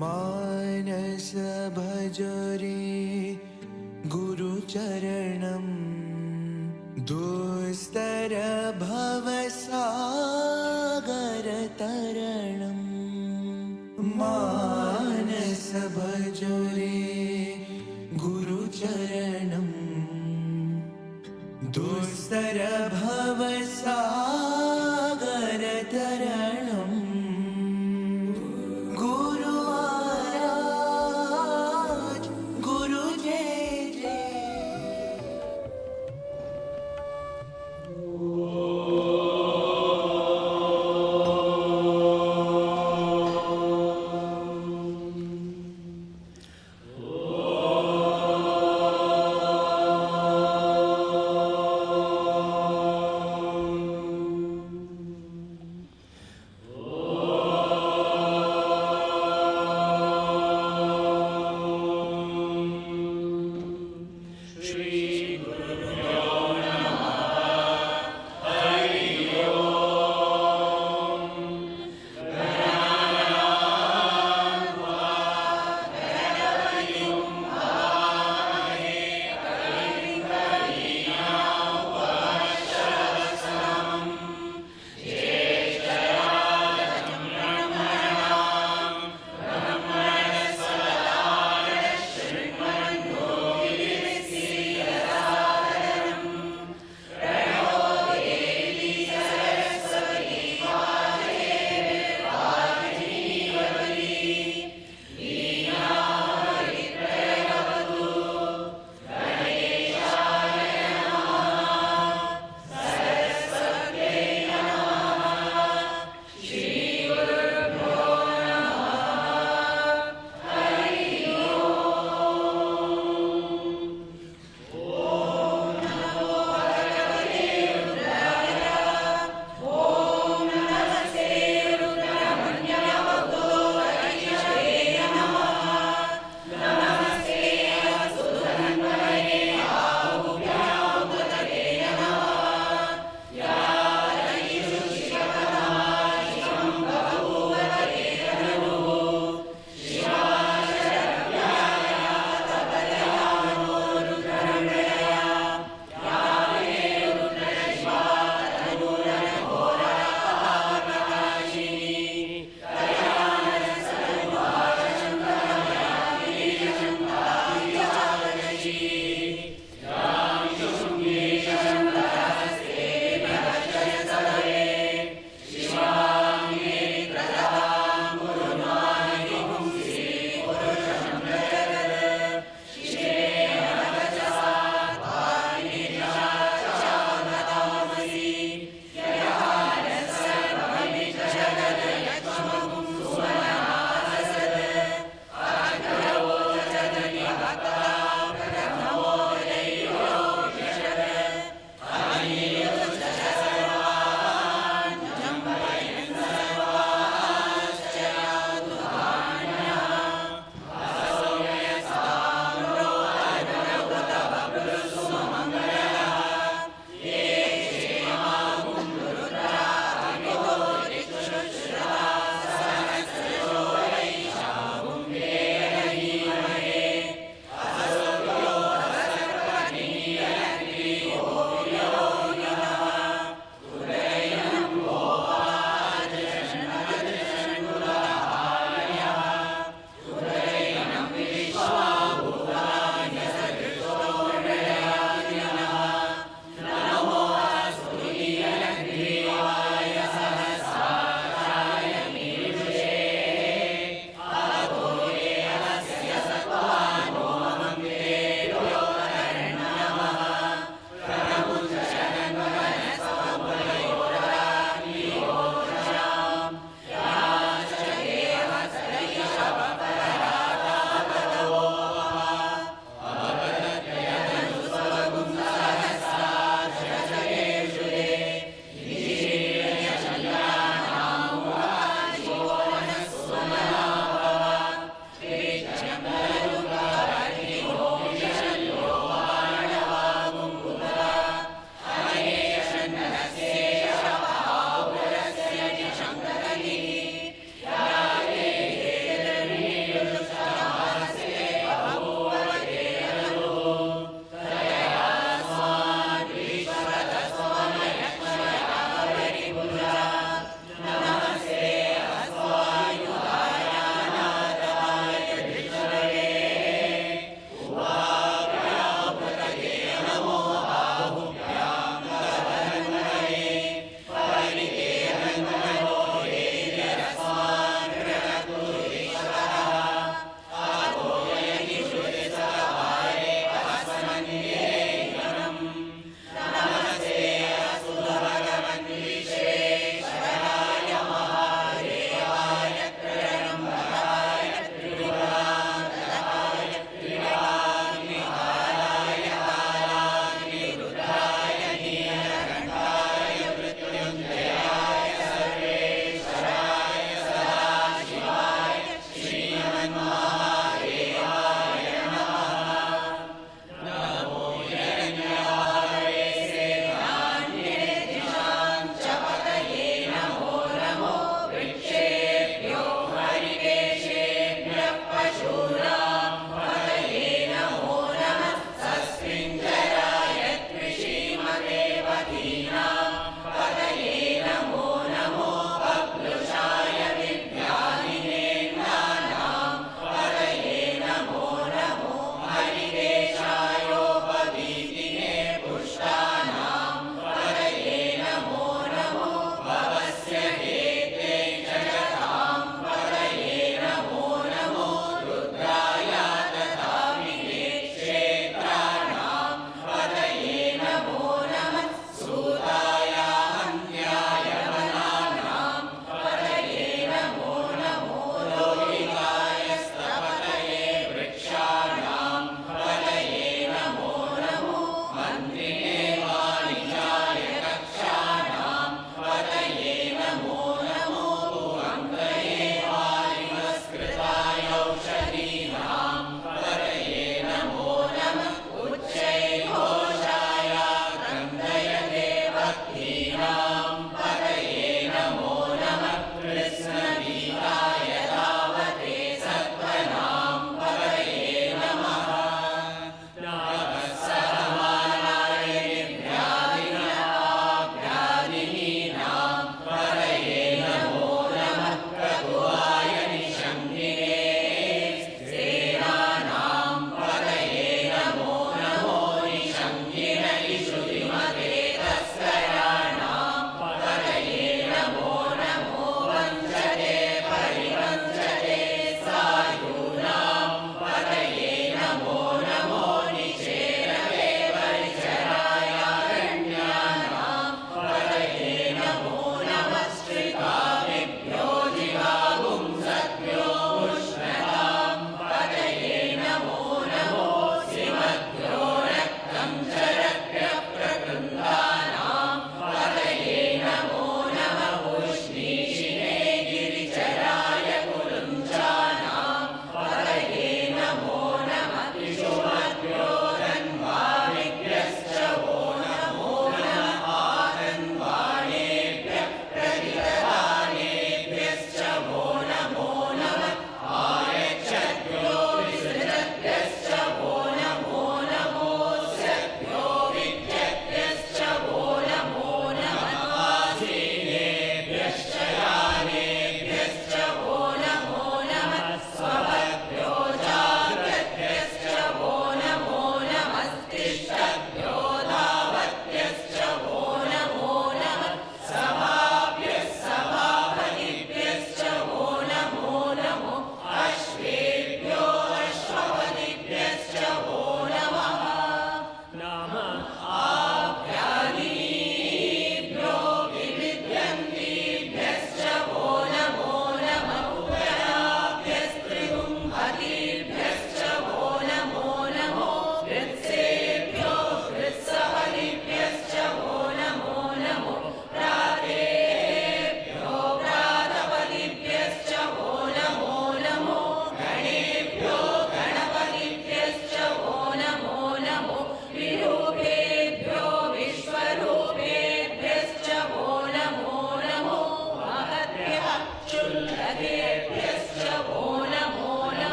मानस भजरे गुरुचरणं दुस्तर भवसागरतरणम् मानस भजरे गुरुचरणं दुस्तर भवसागरतरणम् Oh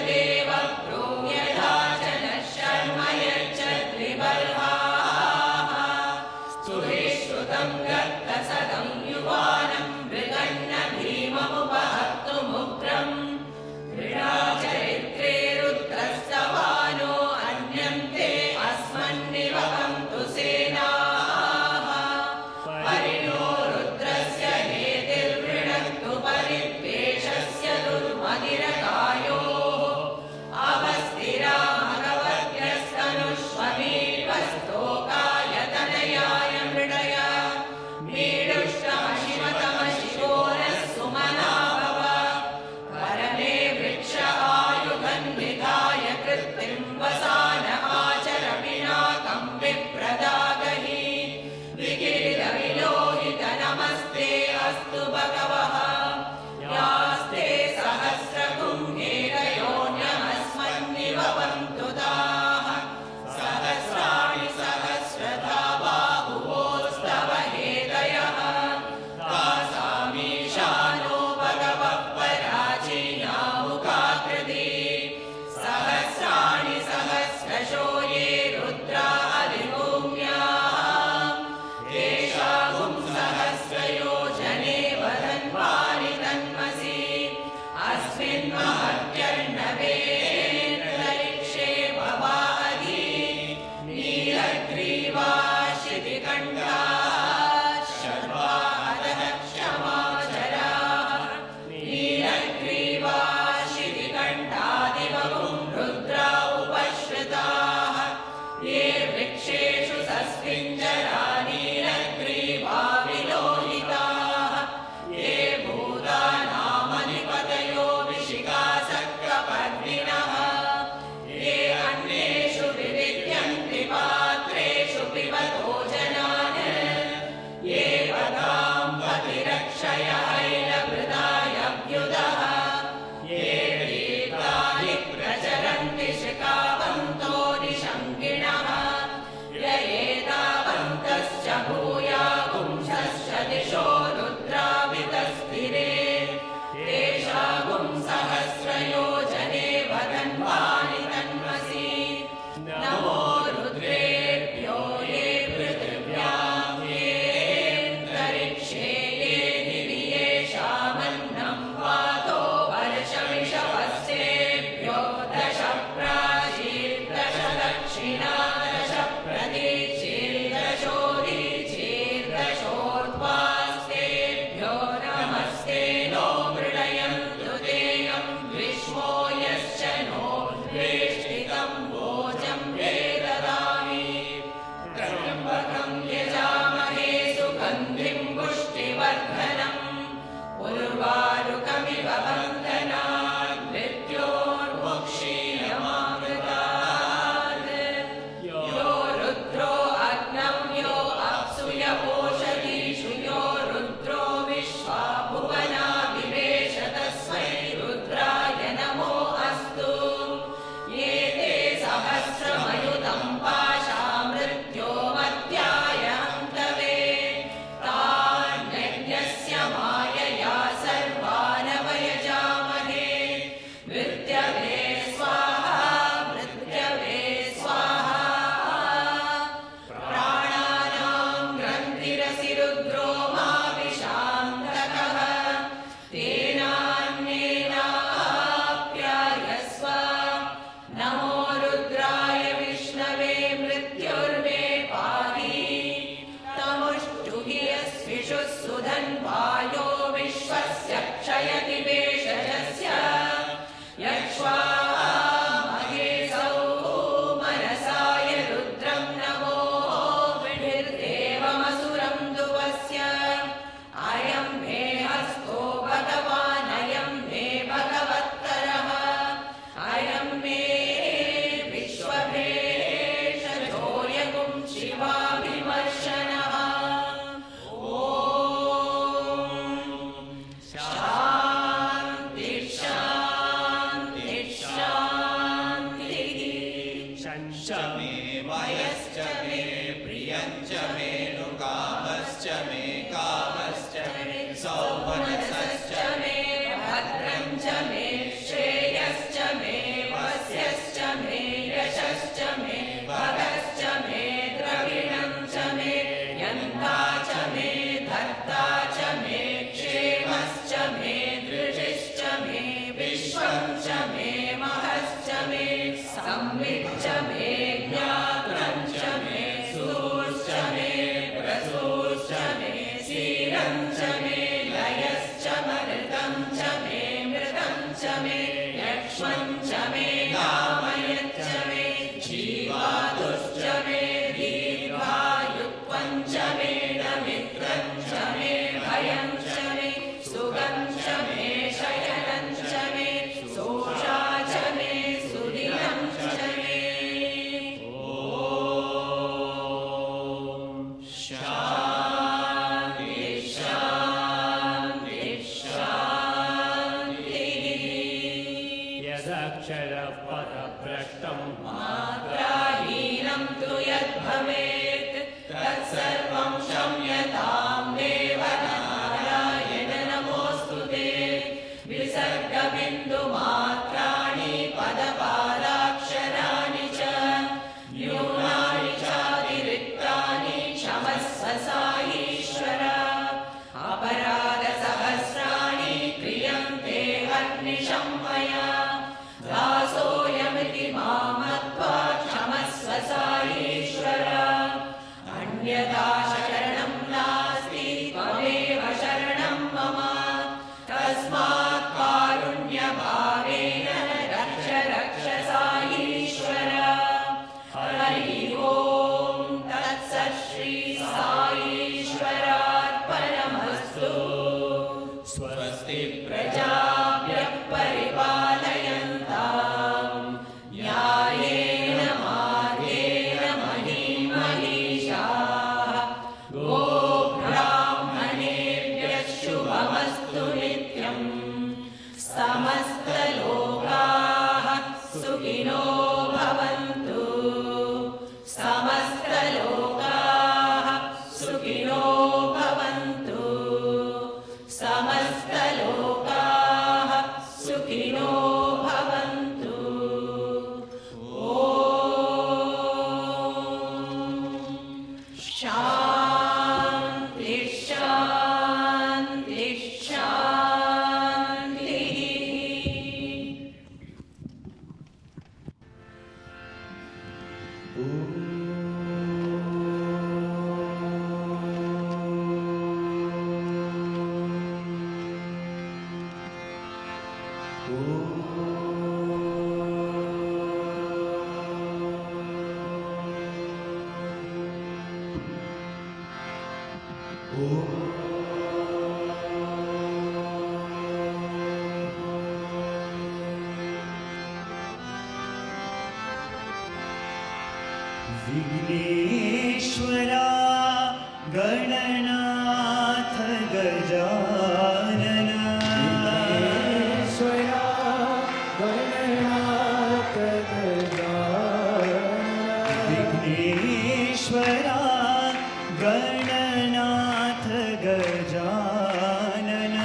देव ब्रूयधा च नः शर्म यच्छद्विबर्हाः स्तुभिश्रुतं गर्तसदं युवानं मृगन्न भीममुपहर्तुमुग्रम् क्रीडाचरित्रे रुद्रस्तवानो अन्यन्ते अस्मन्निवहन्तु सेनाः परिणो रुद्रस्य हेतिर्वृणक्तु परिद्वेषस्य दुर्मदिरकायोः अवस्थिरा भगवत्यस्तनुष्वमीपस्तोकायतनयाय मृडय मीडुष्टमशिमतमशिशो नः सुमना भव परमे वृक्ष आयुधन्विधाय कृत्तिं वसान आचर पिनाकं विप्रदागहि विकिरितविलोहित नमस्ते अस्तु भगवः यास्ते सहस्रकुम्भेरयोन्यमस्मन्निवपन्तु ताः सहस्राणि सहस्रधा बाहुवोस्तव हेतयः तासामीशानो भगवः पराचीनामुखाकृति सहस्राणि सहस्रशो ये रुद्रा अधिभूम्याः तेषां सहस्रयोजने वदन्वानि तन्मसि अस्मिन् महत्यर्णवेन्तरिक्षे भवादि नीलग्रीवा शितिकण्ठाः शर्वादः क्षमाचराः नीलग्रीवा शितिकण्ठादिवपुं रुद्रा उपश्रिताः ये वृक्षेषु सस्मिञ्जरा नीलग्रीवा विलोहिताः ये भूतानामधिपतयो विशिखासक्तपर्दिनः ये अन्येषु विविद्यन्ति पात्रेषु पिबतो जनान् ये वदाम्बतिरक्षय हैलभृदायभ्युदः ये दीर्घानि प्रचरन्ति शिखावन्तो निशङ्किणः य एतावन्तश्च भूयागुंसश्च दिशो रुद्रावितस्थिरे तेषागुं सहस्रयोजने वदन्वानि तन्मसि नमो रुद्रेभ्यो ये पृथिव्यां ये अन्तरिक्षे ये दिवि येषामन्नं वातो वर्षमिषवस्येभ्यो दश प्राचीर्दश दक्षिणा दश प्रतीचीर्दशोदीचीर्दशोर्ध्वास्तेभ्यो नमस्ते नो मृडयन्तु तेयं विश्वो यश्च नो वेष्टितं भोजं ये ददामि त्र्यम्बकं यजामहे सुगन्धिं पुष्टिवर्धनम् उर्वारुकमिव बन्धनान् मृत्योर्मुक्षीयमामृतात् यो रुद्रो अग्नौ यो अप्सु य ओषधीषु यो रुद्रो विश्वा भुवना विवेश तस्मै रुद्राय नमो अस्तु ये ते सहस्रमयुतं पाशा मृत्यो मध्याय हन्तवे तान्यज्ञस्य मायया सर्वानवयजामहे मृत्यवे स्वाहा मृत्यवे स्वाहा प्राणानां ग्रन्थिरसि रुद्रो माविशान्तकः तेनान्येनाप्यायस्व नमो रुद्राय विष्णवे मृत्युर्मे पाहि तमुष्टुहि यस्विषुः सुधन्वायो विश्वस्य क्षयति भेषजस्य यक्ष्वामहेसौ मनसाय रुद्रं नमो विधिर्देवमसुरं दुवस्य अयं मे हस्तो भगवान् अयं मे भगवत्तरः अयं मे विश्वभेषजो यगुं शिवाभिमर्शनः ॐ शान्ति शान्ति शान्तिः शंश मे वयश्च मे प्रियञ्च मे नुकामश्च मे कामश्च मे सौमनसश्च मे भद्रं च मे श्रेयश्च मे क्षरः पदभ्रष्टं मात्राहीनं तु यद्भवेत् तत्सर्वं क्षम्यतां देव नारायण नमोऽस्तु ते विसर्गबिन्दुमात्राणि पदपादाक्षराणि च न्यूनानि चातिरिक्तानि क्षमस्व साईश्वर अपराधसहस्राणि क्रियन्ते हर्निशं मया दासोऽयमिति मामत्वा क्षमस्व साईश्वर अन्यथा शरणं नास्ति त्वमेव शरणं मम तस्मात् कारुण्यभावेन रक्ष रक्ष साईश्वर हरि ओं तत्सत् श्री साईश्वरार्पणमस्तु स्वस्ति प्रजाभ्यः परिपालयन्तां न्यायेन मार्गेण महीं महीषाः गोब्राह्मणेभ्यः शुभमस्तु नित्यम् समस्तलोकाः सुखिनो भवन्तु समस्तलोकाः सुखिनो भवन्तु समस्तलोकाः सुखिनो भवन्तु ॐ शान्ति शान्ति शान्तिः विघ्नेश्वरा गणनाथ गजानन विघ्नेश्वरा गणनाथ गजानन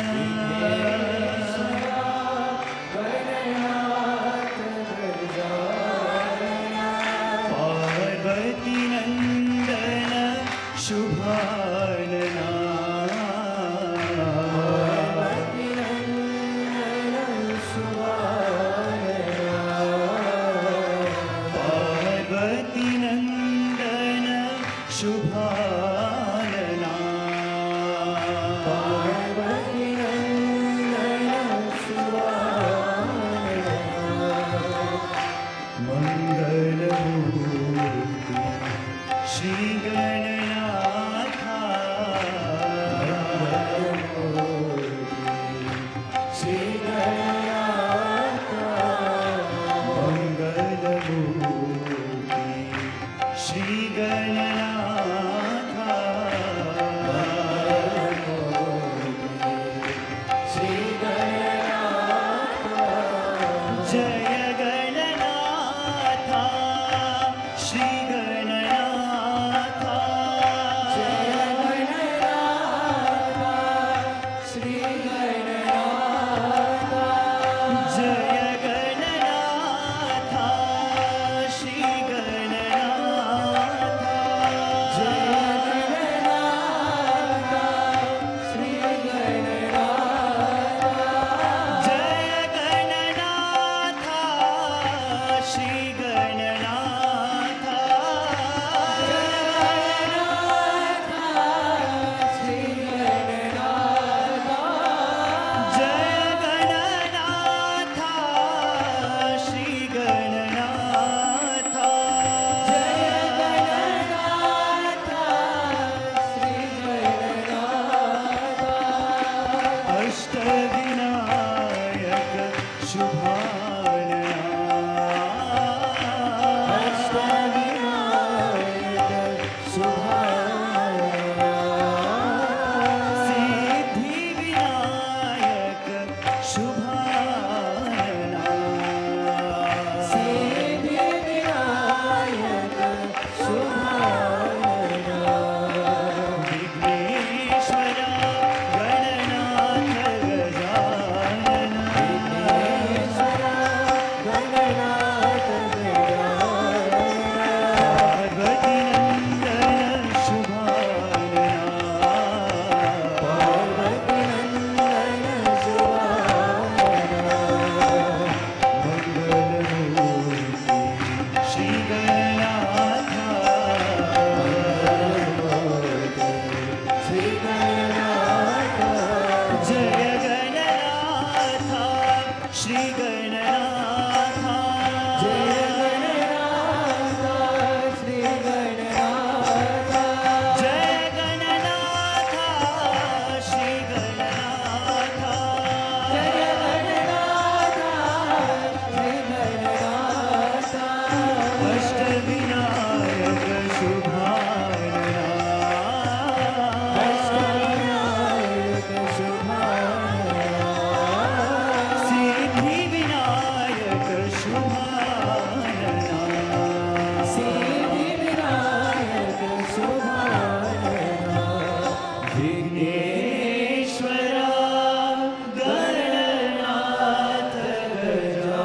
पार्वती नंदन शुभानना पार्वती नंदन शुभानना मंगलमूर्ति श्री गणनाथा मंगलमूर्ति श्री गणनाथा जय गणनाथा श्री गणनाथा जय गणनाथा श्री गणनाथा जय गणनाथा श्री गणनाथा जय गणनाथा श्री गणनाथा अष्टविनायक शुभानना पार्वती नंदन शुभानना श्री गणनाथा जय गणनाथा श्री गणनाथा जय Gananatha Shri Gananatha Ashtavinayak शुभानना Siddhivinayak शुभानना Vighneshwara Gananath Gajanana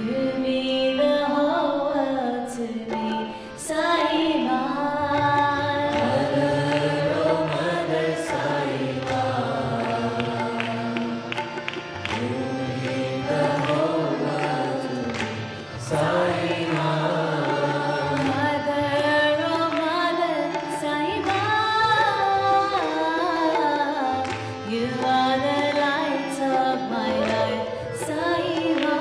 You mean the whole world to me, Saima. Mother, oh Mother Saima, you are the light of my life, Saima.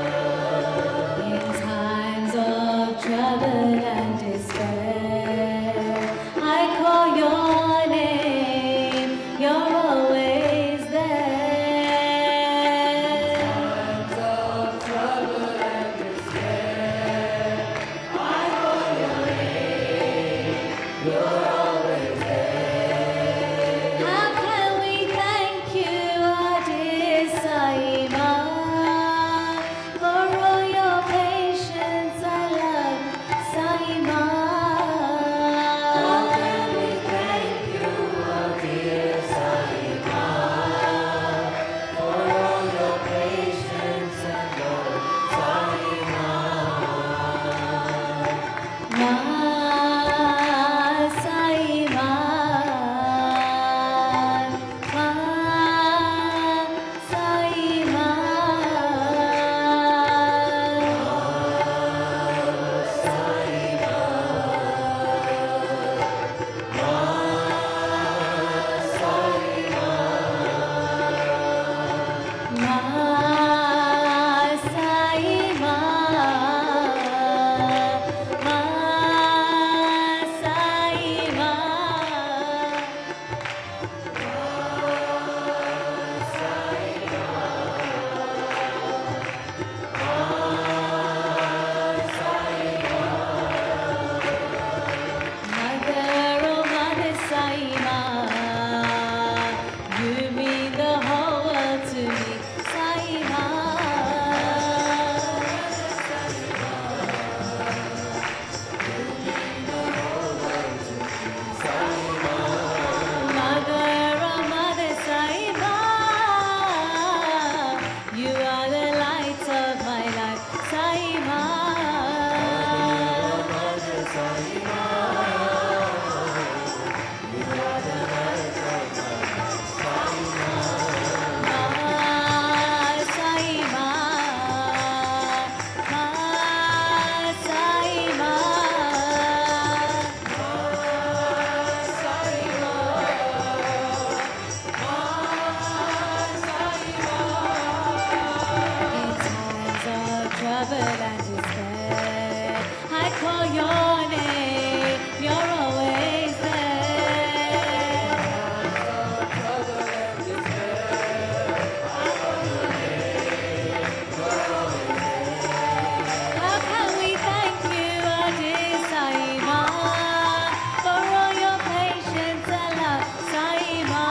In times of trouble and despair, I call your name, you're always there. Times of trouble and despair, I call your name, you're always there. How can we thank you, our dear Saima, for all your patience and love, Saima? How can we thank you, our dear Saima, for all your patience and love, Saima? Ma Saima, Ma Saima, Ma and despair. I call your name, you're always there. How can we thank you, our dear Sai Ma, for all your patience and love, Sai Ma.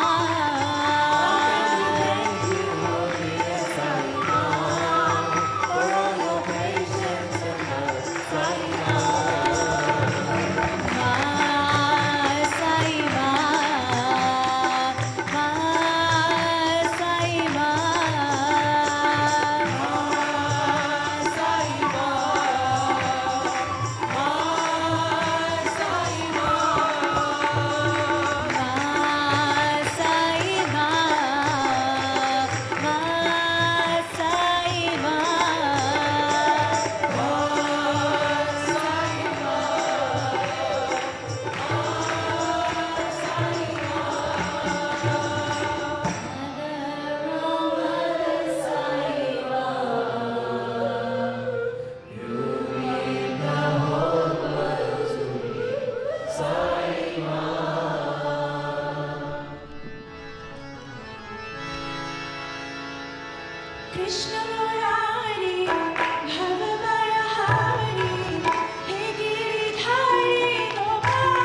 Krishna Murari, Bhavamaya Hari, He Giridhari Gopal.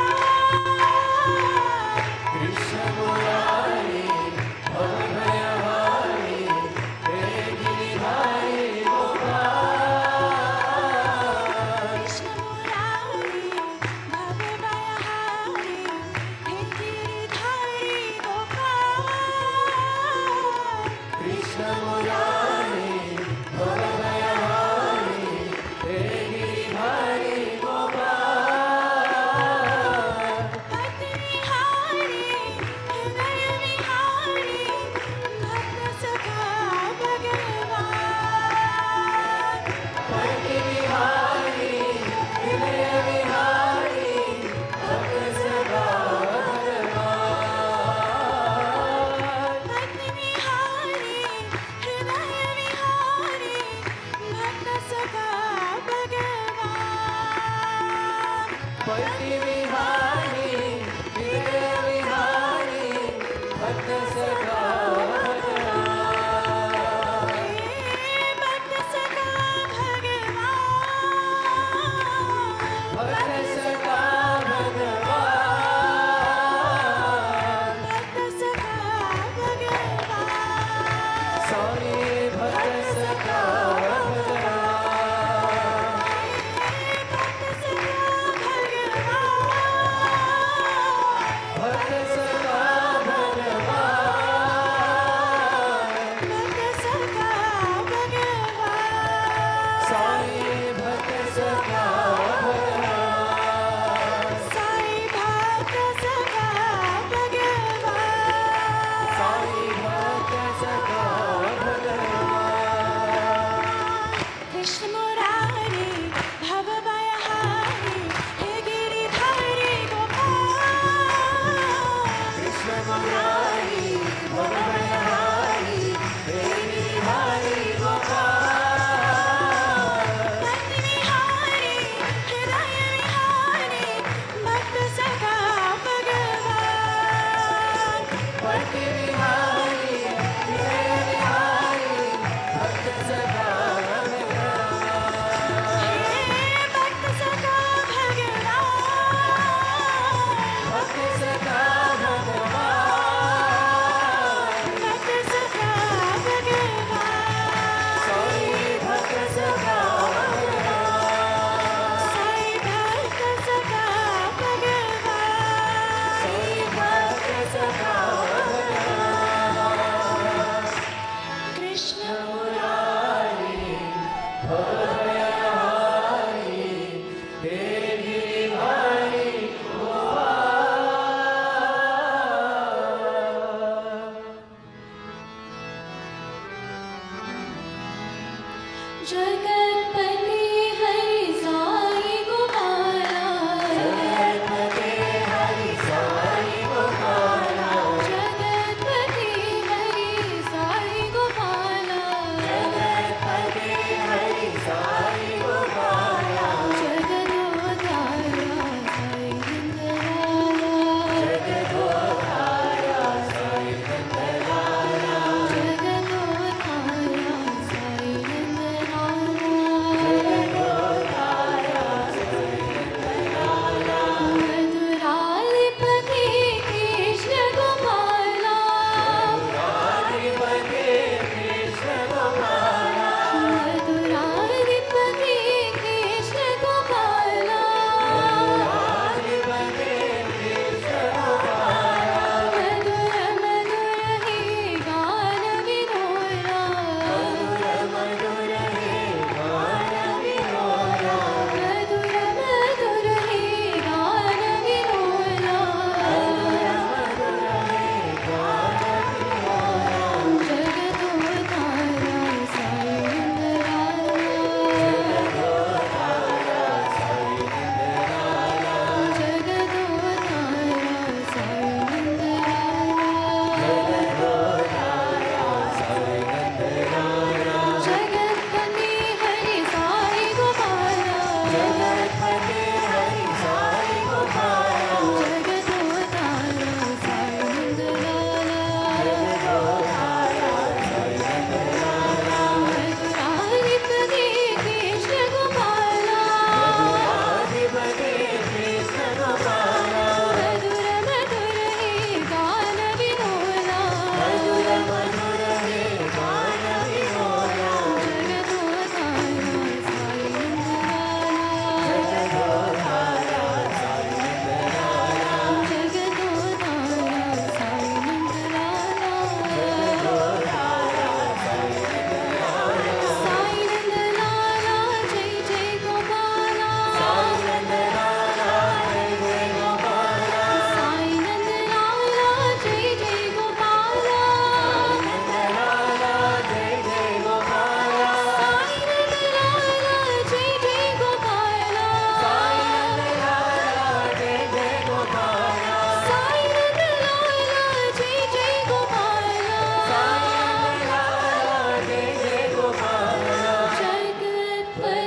Krishna Murari, Bhavamaya Hari, He Giridhari Gopal. Krishna Murari, Bhavamaya Hari, He Giridhari Gopal. Krishna Murari, Bhavamaya Hari, He Giridhari Gopal. Bhakti Vihari, Hridaya Vihari, Bhakta Sakha Bhagavan. Bhakti Vihari, Hridaya Vihari, Bhakta Sakha Bhagavan. Bhakti Vihari, Hridaya Vihari, Bhakta Sakha Bhagavan. Bhakti Vihari, Hridaya Vihari, Bhakta Sakha Bhagavan. Bhakta Sakha Bhagavan. Bhakta Sakha Bhagavan. Bhakta Sakha Bhagavan. Swami Bhakta Sakha Bhagavan. Bhakta Sakha Bhagavan.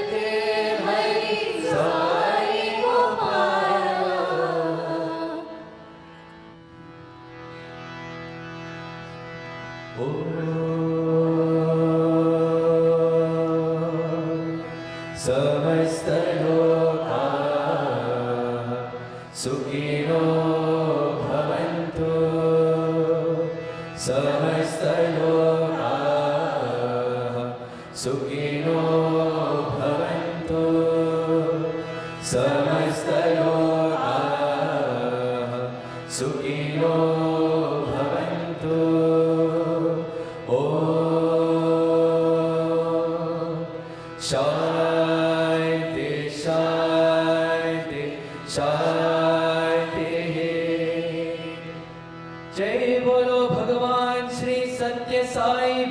करते हरि साई गोपाल समस्त लोका सुखिनो भवन्तु समस्त लोका सुखिनो भवन्तु समस्त लोका सुखिनो भवन्तु शान्ति शान्ति शान्ति जय बोलो भगवान श्री सत्य साई